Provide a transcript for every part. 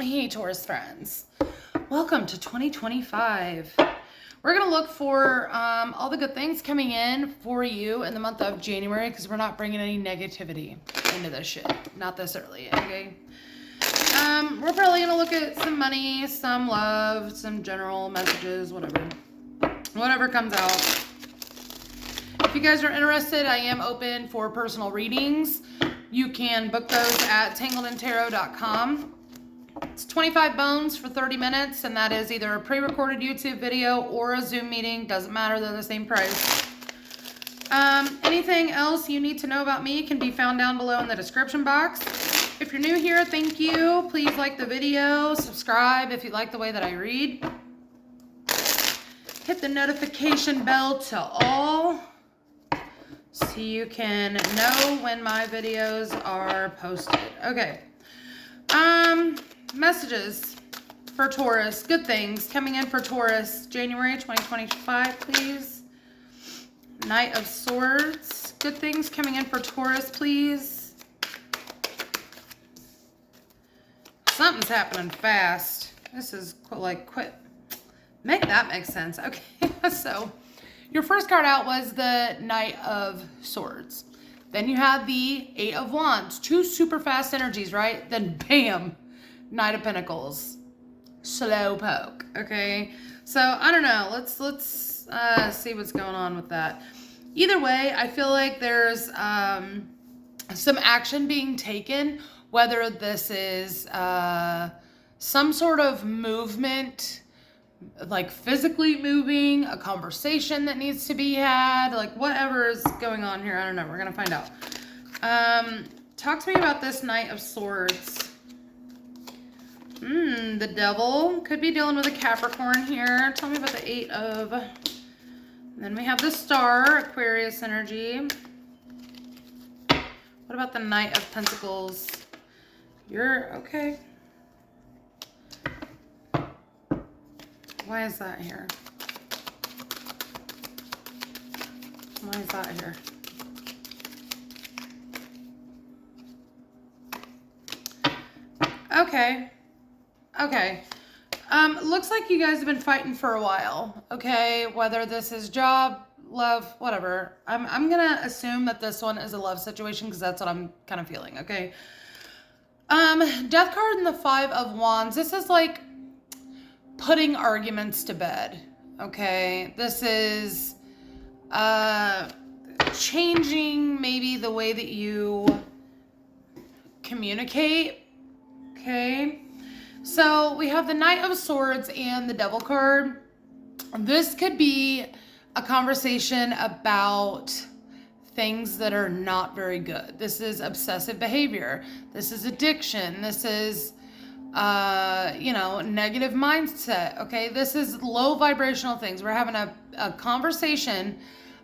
Hey, Taurus friends. Welcome to 2025. We're going to look for all the good things coming in for you in the month of January because we're not bringing any negativity into this shit. Not this early, okay? We're probably going to look at some money, some love, some general messages, whatever. Whatever comes out. If you guys are interested, I am open for personal readings. You can book those at tangledintarot.com. It's 25 bones for 30 minutes, and that is either a pre-recorded YouTube video or a Zoom meeting. Doesn't matter, they're the same price. Anything else you need to know about me can be found down below in the description box. If you're new here, thank you. Please like the video, subscribe if you like the way that I read. Hit the notification bell to all so you can know when my videos are posted. Okay. Messages for Taurus. Good things coming in for Taurus. January 2025, please. Knight of Swords. Good things coming in for Taurus, please. Something's happening fast. This is like quit. Make that make sense. Okay, so your first card out was the Knight of Swords. Then you had the Eight of Wands. Two super fast energies, right? Then bam, Knight of Pentacles. Slow poke, okay? So, I don't know. Let's see what's going on with that. Either way, I feel like there's some action being taken, whether this is some sort of movement, like physically moving, a conversation that needs to be had, like whatever is going on here. I don't know. We're going to find out. Talk to me about this Knight of Swords. The Devil. Could be dealing with a Capricorn here. Tell me about the Eight of... And then we have the Star, Aquarius energy. What about the Knight of Pentacles? You're... Okay. Why is that here? Why is that here? Okay. Okay. Looks like you guys have been fighting for a while. Okay. Whether this is job, love, whatever. I'm gonna assume that this one is a love situation because that's what I'm kind of feeling. Okay. Death card and the Five of Wands. This is like putting arguments to bed. Okay. This is changing maybe the way that you communicate. Okay. So we have the Knight of Swords and the Devil card. This could be a conversation about things that are not very good. This is obsessive behavior. This is addiction. This is, negative mindset. Okay. This is low vibrational things. We're having a conversation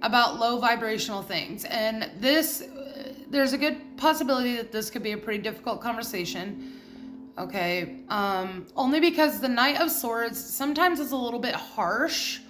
about low vibrational things. And there's a good possibility that this could be a pretty difficult conversation. Okay, only because the Knight of Swords sometimes is a little bit harsh,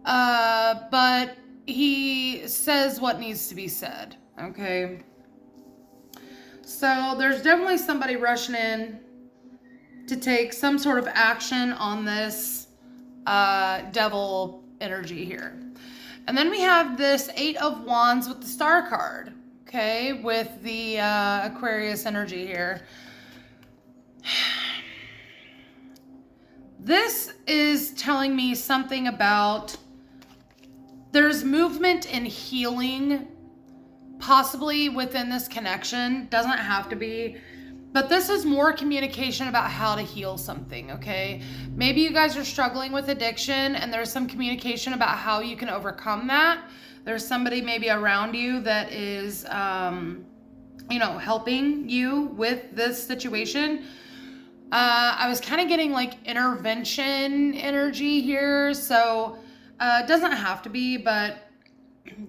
but he says what needs to be said, okay? So there's definitely somebody rushing in to take some sort of action on this Devil energy here. And then we have this Eight of Wands with the Star card, okay, with the Aquarius energy here. This is telling me something about there's movement and healing possibly within this connection. Doesn't have to be, but this is more communication about how to heal something, okay? Maybe you guys are struggling with addiction and there's some communication about how you can overcome that. There's somebody maybe around you that is, helping you with this situation. I was kind of getting like intervention energy here. So it doesn't have to be, but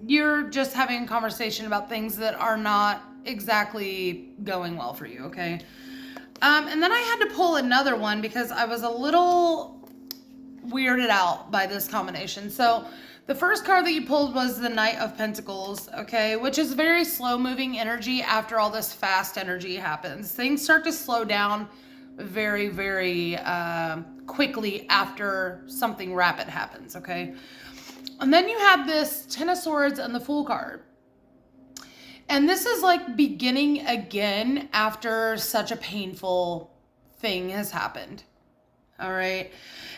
you're just having a conversation about things that are not exactly going well for you. Okay. And then I had to pull another one because I was a little weirded out by this combination. So the first card that you pulled was the Knight of Pentacles, okay, which is very slow moving energy after all this fast energy happens. Things start to slow down very, very quickly after something rapid happens, okay? And then you have this Ten of Swords and the Fool card. And this is like beginning again after such a painful thing has happened. All right.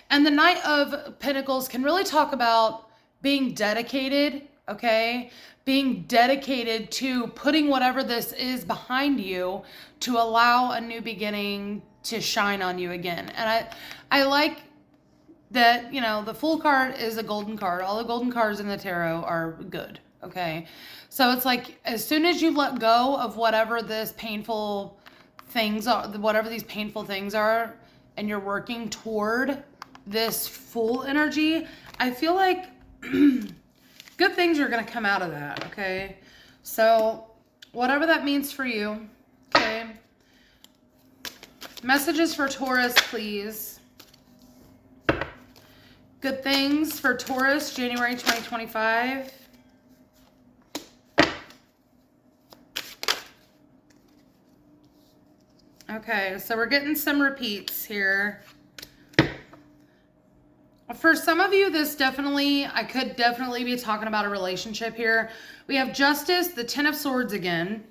And the Knight of Pentacles can really talk about being dedicated, okay? Being dedicated to putting whatever this is behind you to allow a new beginning to shine on you again. And I like that, you know, the Fool card is a golden card. All the golden cards in the tarot are good, okay? So it's like as soon as you let go of whatever this painful things are, whatever these painful things are, and you're working toward this Fool energy, I feel like good things are going to come out of that, okay? So whatever that means for you, okay? Messages for Taurus, please. Good things for Taurus, January 2025. Okay, so we're getting some repeats here. For some of you, I could definitely be talking about a relationship here. We have Justice, the Ten of Swords again.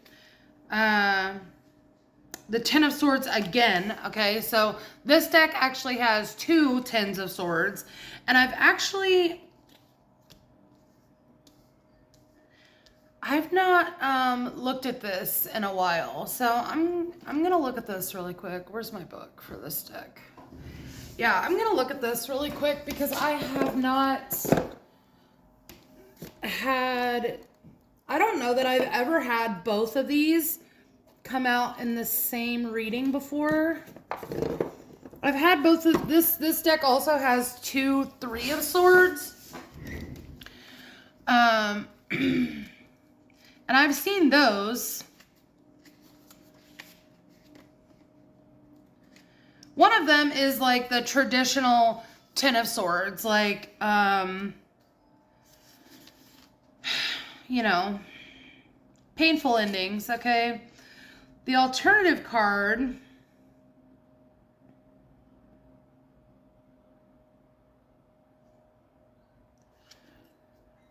The Ten of Swords again, okay? So this deck actually has 2 Tens of Swords. And I've not looked at this in a while. So I'm going to look at this really quick. Where's my book for this deck? Yeah, I'm going to look at this really quick because I have not had, I don't know that I've ever had both of these come out in the same reading before. I've had both of this deck also has 2 Three of Swords. And I've seen those. One of them is like the traditional Ten of Swords, like, you know, painful endings, okay? The alternative card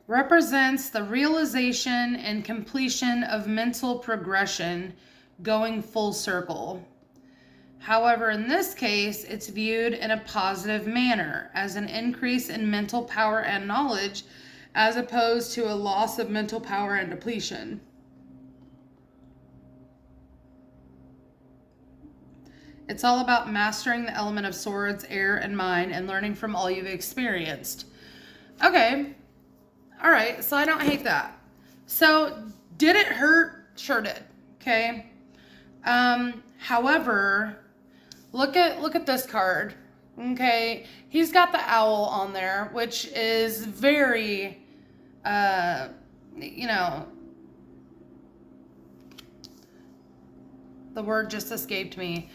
represents the realization and completion of mental progression going full circle. However, in this case, it's viewed in a positive manner as an increase in mental power and knowledge as opposed to a loss of mental power and depletion. It's all about mastering the element of swords, air, and mind and learning from all you've experienced. Okay. All right. So I don't hate that. So did it hurt? Sure did. Okay. However, look at this card. Okay. He's got the owl on there, which is very, you know, the word just escaped me.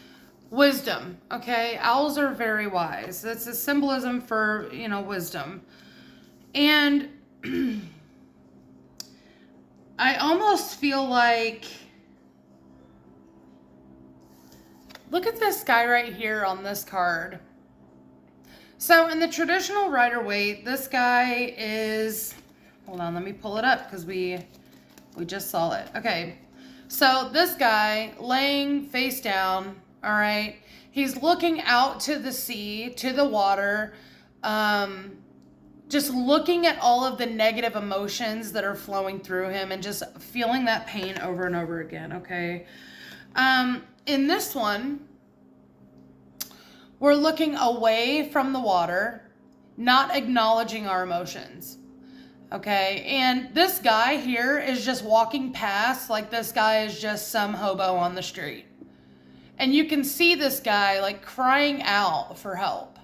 Wisdom, okay? Owls are very wise. That's a symbolism for, you know, wisdom. And I almost feel like, look at this guy right here on this card. So in the traditional Rider-Waite, this guy is, hold on, let me pull it up because we just saw it. Okay, so this guy laying face down, all right, he's looking out to the sea, to the water, just looking at all of the negative emotions that are flowing through him and just feeling that pain over and over again, okay? In this one, we're looking away from the water, not acknowledging our emotions, okay? And this guy here is just walking past like this guy is just some hobo on the street. And you can see this guy like crying out for help.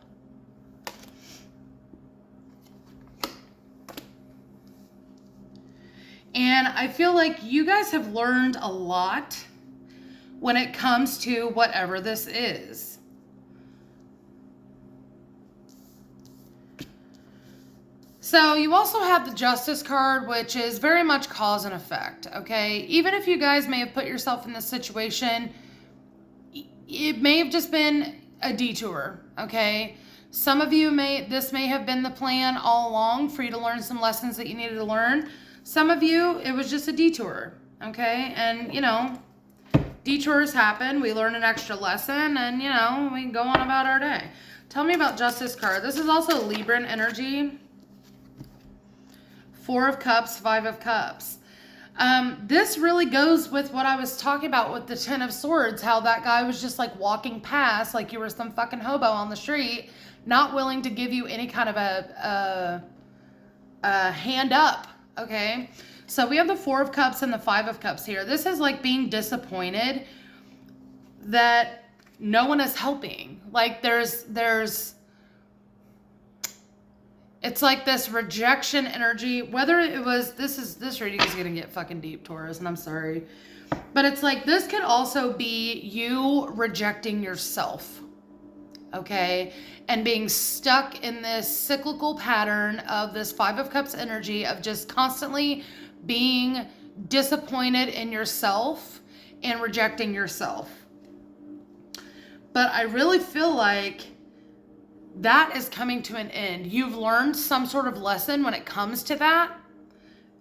And I feel like you guys have learned a lot when it comes to whatever this is. So you also have the Justice card, which is very much cause and effect, okay? Even if you guys may have put yourself in this situation, it may have just been a detour, okay? Some of you this may have been the plan all along for you to learn some lessons that you needed to learn. Some of you, it was just a detour, okay? And, you know, detours happen. We learn an extra lesson and, you know, we go on about our day. Tell me about Justice card. This is also Libran energy. 4 of Cups, 5 of Cups. This really goes with what I was talking about with the 10 of Swords, how that guy was just like walking past like you were some fucking hobo on the street, not willing to give you any kind of a hand up, okay? So we have the 4 of Cups and the 5 of Cups here. This is like being disappointed that no one is helping. Like there's it's like this rejection energy, whether it was, this reading is going to get fucking deep, Taurus, and I'm sorry. But it's like, this could also be you rejecting yourself, okay? And being stuck in this cyclical pattern of this 5 of Cups energy of just constantly being disappointed in yourself and rejecting yourself. But I really feel like that is coming to an end. You've learned some sort of lesson when it comes to that.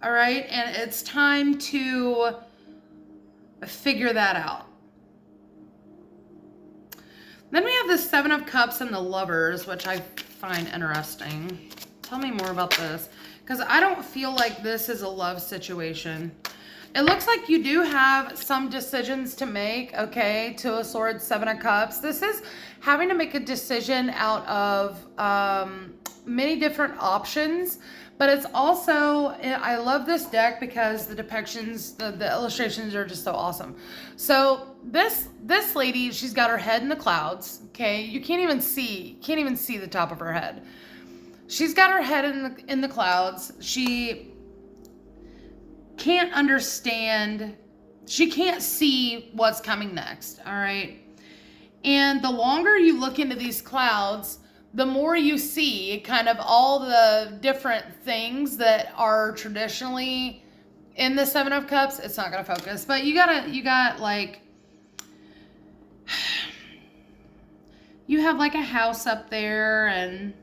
All right. And it's time to figure that out. Then we have the 7 of Cups and the Lovers, which I find interesting. Tell me more about this, because I don't feel like this is a love situation. It looks like you do have some decisions to make, okay, to a Sword, 7 of Cups. This is having to make a decision out of many different options, but it's also, I love this deck because the depictions, the illustrations are just so awesome. So this lady, she's got her head in the clouds, okay? You can't even see the top of her head. She's got her head in the clouds. She can't understand, she can't see what's coming next, all right? And the longer you look into these clouds, the more you see kind of all the different things that are traditionally in the 7 of Cups. It's not gonna focus, but you got like, you have like a house up there and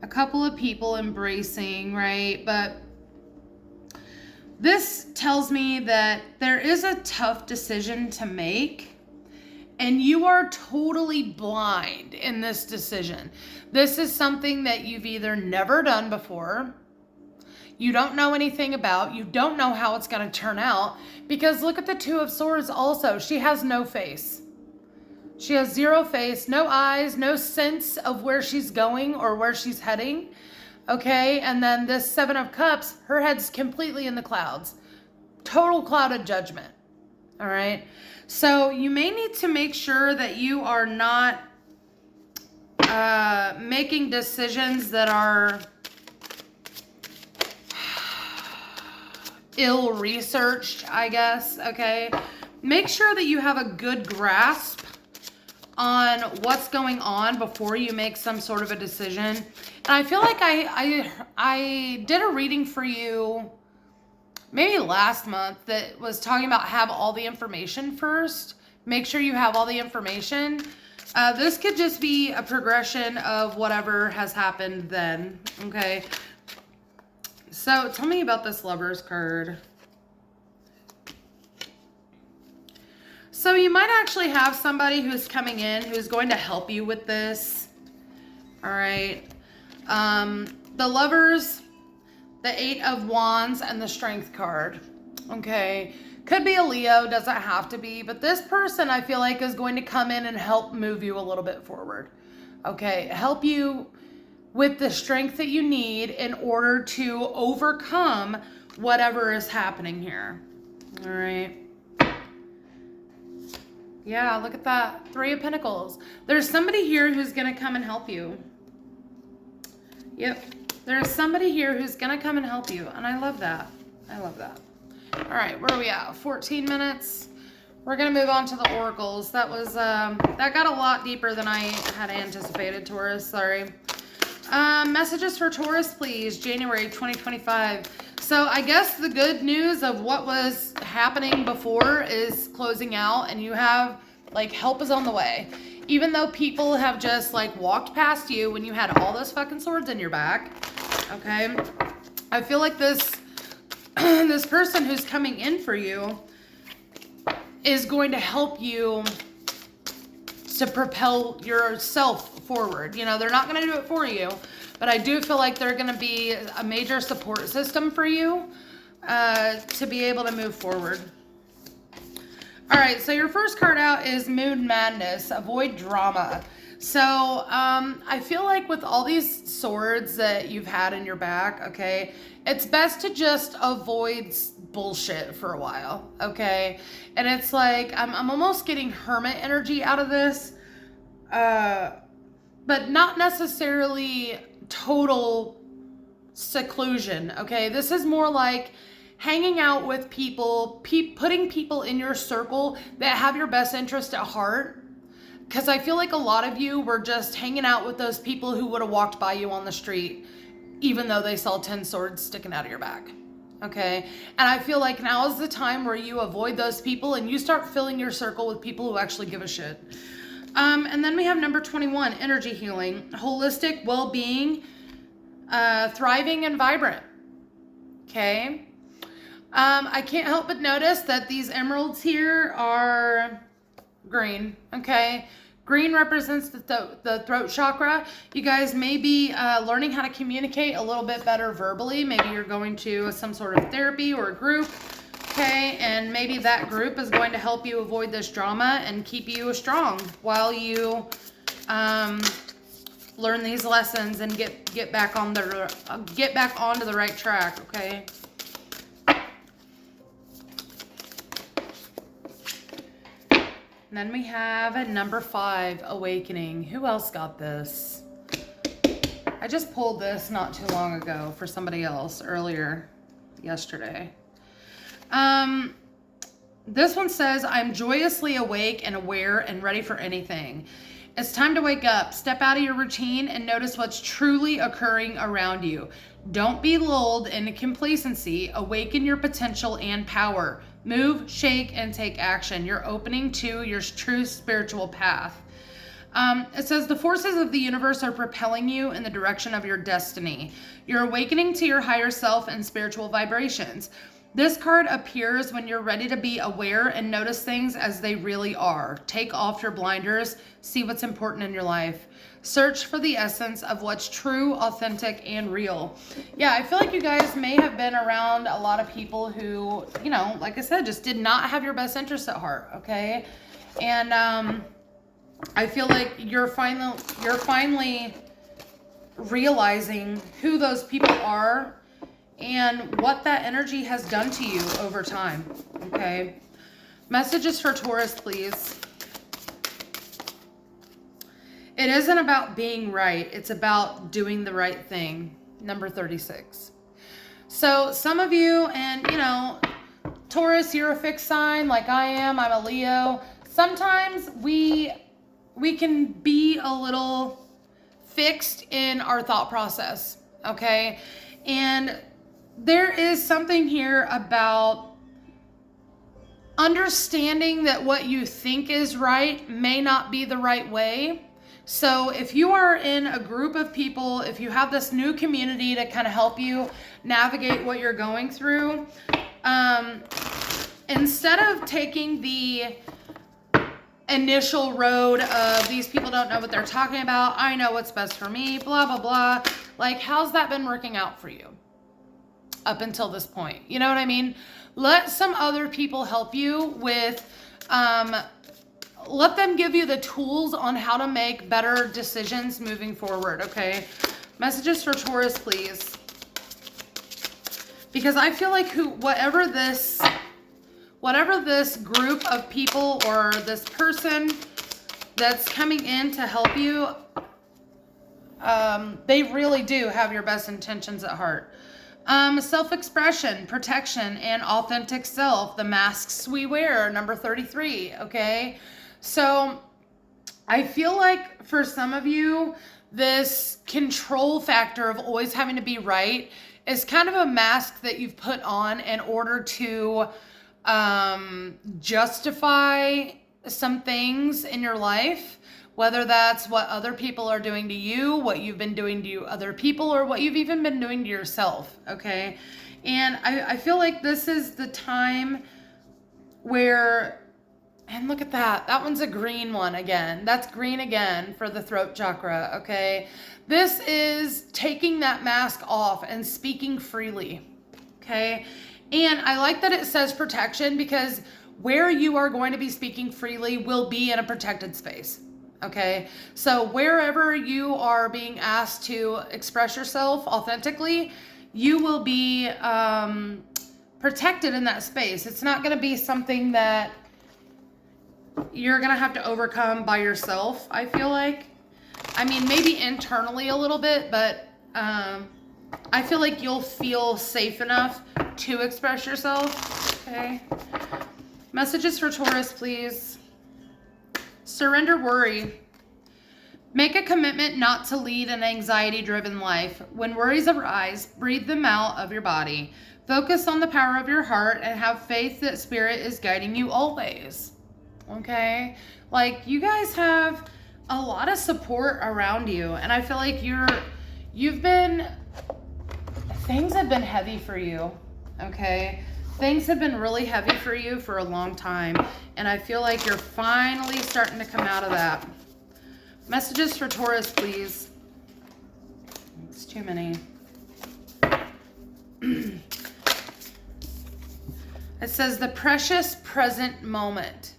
a couple of people embracing, right? But this tells me that there is a tough decision to make, and you are totally blind in this decision. This is something that you've either never done before, you don't know anything about, you don't know how it's going to turn out, because look at the 2 of Swords also. She has no face. She has 0 face, no eyes, no sense of where she's going or where she's heading. Okay, and then this 7 of Cups, her head's completely in the clouds. Total cloud of judgment. All right, so you may need to make sure that you are not making decisions that are ill-researched, I guess, okay? Make sure that you have a good grasp on what's going on before you make some sort of a decision. And I feel like I did a reading for you maybe last month that was talking about have all the information first. Make sure you have all the information. This could just be a progression of whatever has happened then, okay? So tell me about this Lovers card. So you might actually have somebody who's coming in who's going to help you with this. All right. The Lovers, the 8 of Wands, and the Strength card. Okay. Could be a Leo, doesn't have to be. But this person, I feel like, is going to come in and help move you a little bit forward. Okay. Help you with the strength that you need in order to overcome whatever is happening here. All right. Yeah, look at that. 3 of Pentacles. There's somebody here who's going to come and help you. Yep. There's somebody here who's going to come and help you. And I love that. I love that. All right, where are we at? 14 minutes. We're going to move on to the oracles. That was, that got a lot deeper than I had anticipated, Taurus. Sorry. Messages for Taurus, please. January 2025. So I guess the good news of what was happening before is closing out, and you have Like, help is on the way. Even though people have just, like, walked past you when you had all those fucking swords in your back, okay? I feel like this this person who's coming in for you is going to help you to propel yourself forward. You know, they're not going to do it for you, but I do feel like they're going to be a major support system for you to be able to move forward. All right, so your first card out is Mood Madness, avoid drama. So I feel like with all these swords that you've had in your back, okay, it's best to just avoid bullshit for a while, okay? And it's like, I'm almost getting hermit energy out of this, but not necessarily total seclusion, okay? This is more like hanging out with people, putting people in your circle that have your best interest at heart. Because I feel like a lot of you were just hanging out with those people who would have walked by you on the street, even though they saw 10 swords sticking out of your back. Okay? And I feel like now is the time where you avoid those people and you start filling your circle with people who actually give a shit. And then we have number 21, energy healing, holistic well-being, thriving and vibrant. Okay? I can't help but notice that these emeralds here are green, okay? Green represents the throat chakra. You guys may be learning how to communicate a little bit better verbally. Maybe you're going to some sort of therapy or a group, okay? And maybe that group is going to help you avoid this drama and keep you strong while you learn these lessons and get back onto the right track, okay? And then we have a number 5, awakening. Who else got this? I just pulled this not too long ago for somebody else earlier yesterday. This one says, I'm joyously awake and aware and ready for anything. It's time to wake up, step out of your routine and notice what's truly occurring around you. Don't be lulled into complacency. Awaken your potential and power. Move, shake, and take action. You're opening to your true spiritual path. It says the forces of the universe are propelling you in the direction of your destiny. You're awakening to your higher self and spiritual vibrations. This card appears when you're ready to be aware and notice things as they really are. Take off your blinders. See what's important in your life. Search for the essence of what's true, authentic, and real. Yeah, I feel like you guys may have been around a lot of people who, you know, like I said, just did not have your best interests at heart, okay? And I feel like you're finally realizing who those people are and what that energy has done to you over time, okay? Messages for Taurus, please. It isn't about being right. It's about doing the right thing. Number 36. So some of you, and you know, Taurus, you're a fixed sign like I am. I'm a Leo. Sometimes we can be a little fixed in our thought process, okay? And there is something here about understanding that what you think is right may not be the right way. So if you are in a group of people, if you have this new community to kind of help you navigate what you're going through, instead of taking the initial road of these people don't know what they're talking about, I know what's best for me, blah, blah, blah. Like, how's that been working out for you up until this point? You know what I mean? Let some other people help you with, let them give you the tools on how to make better decisions moving forward, okay? Messages for Taurus, please. Because I feel like whatever this group of people or this person that's coming in to help you, they really do have your best intentions at heart. Self-expression, protection, and authentic self, the masks we wear, number 33, okay? So I feel like for some of you, this control factor of always having to be right is kind of a mask that you've put on in order to justify some things in your life, whether that's what other people are doing to you, what you've been doing to other people, or what you've even been doing to yourself, okay? And I feel like this is the time where, and look at that. That one's a green one again. That's green again for the throat chakra, okay? This is taking that mask off and speaking freely, okay? And I like that it says protection, because where you are going to be speaking freely will be in a protected space, okay? So wherever you are being asked to express yourself authentically, you will be protected in that space. It's not going to be something that you're going to have to overcome by yourself, I feel like. I mean, maybe internally a little bit, but I feel like you'll feel safe enough to express yourself, okay? Messages for Taurus, please. Surrender worry. Make a commitment not to lead an anxiety-driven life. When worries arise, breathe them out of your body. Focus on the power of your heart and have faith that Spirit is guiding you always. Okay? Like, you guys have a lot of support around you, and I feel like things have been heavy for you, okay? Things have been really heavy for you for a long time, and I feel like you're finally starting to come out of that. Messages for Taurus, please. It's too many. It says the precious present moment.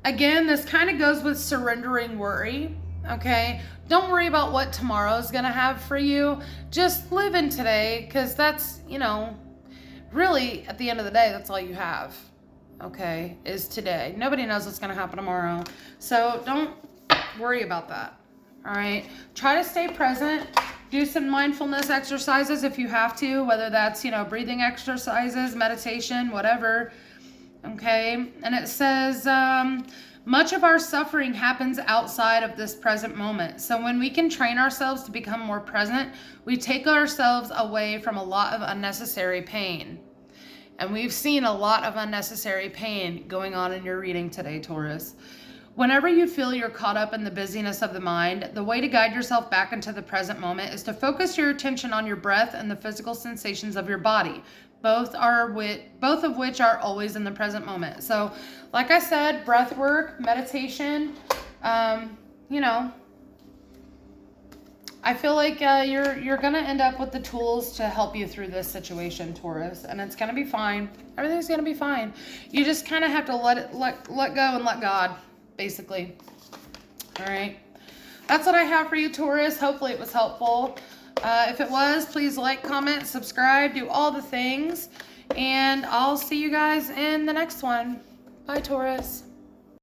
Again, this kind of goes with surrendering worry, okay? Don't worry about what tomorrow's going to have for you. Just live in today, because that's, really, at the end of the day, that's all you have, okay, is today. Nobody knows what's going to happen tomorrow. So don't worry about that, all right? Try to stay present. Do some mindfulness exercises if you have to, whether that's, breathing exercises, meditation, whatever, okay? And it says, much of our suffering happens outside of this present moment. So when we can train ourselves to become more present, we take ourselves away from a lot of unnecessary pain. And we've seen a lot of unnecessary pain going on in your reading today, Taurus. Whenever you feel you're caught up in the busyness of the mind, the way to guide yourself back into the present moment is to focus your attention on your breath and the physical sensations of your body, both of which are always in the present moment. So, like I said, breath work, meditation, I feel like you're gonna end up with the tools to help you through this situation, Taurus, and it's gonna be fine. Everything's gonna be fine. You just kind of have to let go and let God, basically. All right, that's what I have for you, Taurus. Hopefully it was helpful. If it was, please like, comment, subscribe, do all the things, and I'll see you guys in the next one. Bye, Taurus.